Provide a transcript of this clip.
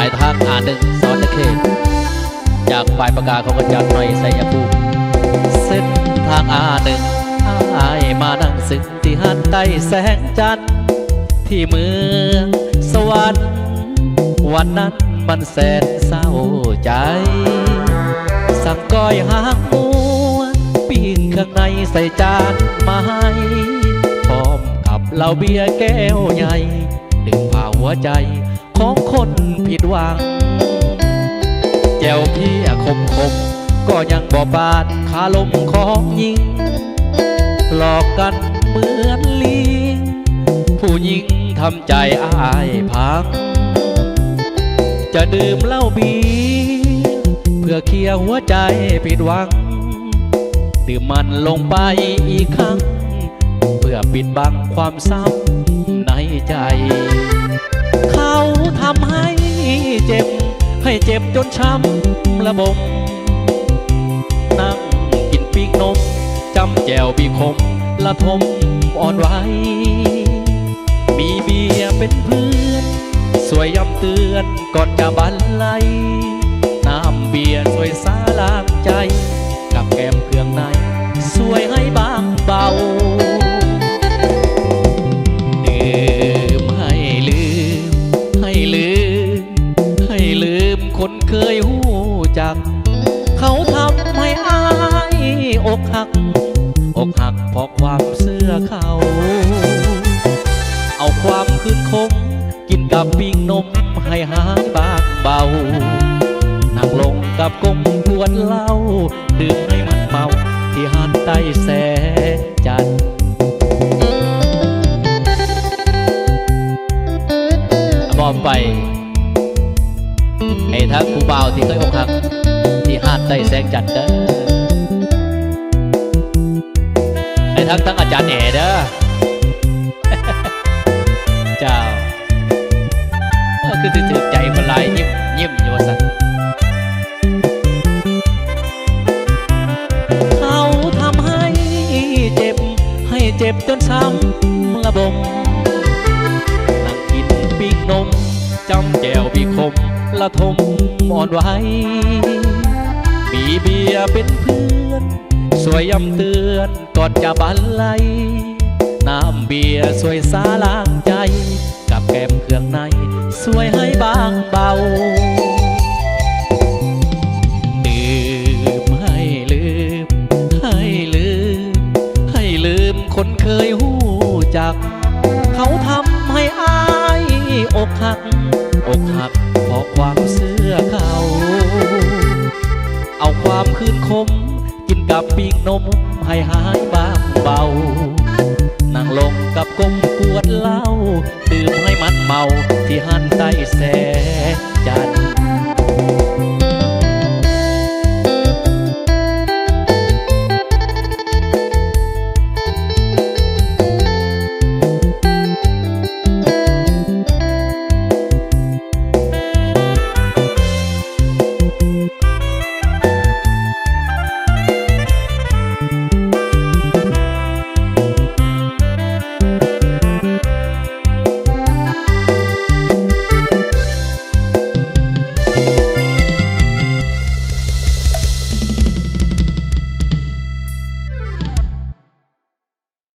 ายทางA1สวรรณเขตจากปลายปากกาของกระจัดหน่อยใส่ยาคูเส้นทางA1อายมานั่งซึ้งที่หันใต้แสงจันทร์ที่เมืองสวรรค์วันนั้นมันแสนเศร้าใจสั่งก้อยหางหมูปิ้งข้างในใส่จานมาให้พร้อมกับเหล้าเบียร์แก้วใหญ่ดึงผ่าหัวใจของคนผิดหวังแก้วพี่คมก็ยังบ่ปาดคาลมของยิงหลอกกันเหมือนลิงผู้หญิงทำใจอ้ายพังจะดื่มเหล้าเบียร์เพื่อเคลียร์หัวใจผิดหวังดื่มมันลงไปอีกครั้งเพื่อปิดบังความเศร้าในใจเขาทำให้เจ็บจนช้ำระบมนั่งกินปีกนมจำแจวบีคมละทมอ่อนไหวมีเบียร์เป็นเพื่อนสวยย้ำเตือนก่อนจะบรรลัยน้ำเบียร์สวยสาลางใจกับแก้มเครื่องในสวยให้บางเบาดื่มให้ลืมคนเคยหูจักเขาทำให้อายอกหักเพราะความเสื้อเขาเอาความคืนคงกินกับปิ้งนมให้หายบางเบานั่งลงกับกงกวนเหล้าดื่มให้มันเมาที่หันใต้แสงจันทร์บอกไปไอ้ทั้งผู้บ่าวที่เคยอกหักที่หันใต้แสงจันทร์เด้อไอ้ทั้งอาจารย์แหน่เด้อเจ้าคือถือใจคนลายยิ้มอยู่ว่าสันเขาทำให้เจ็บจนช้ำระบมนั่งกินปีกนมจำแจวบีคมละทมอ่อนไหวมีเบียร์เป็นเพื่อนสวยย้ำเตือนก่อนจะบรรลัยน้ำเบียร์สวยสาลางใจกับแก้มเครื่องในสวยให้บางเบาดื่มให้ลืมคนเคยหูจักเขาทำให้อายอกหักเพราะความเสื้อเขาเอาความคืนคมกินกับปีกนมให้หายบางเบานั่งลงกับกงกวดเหล้าดื่มให้มันเมาที่หันใต้แสง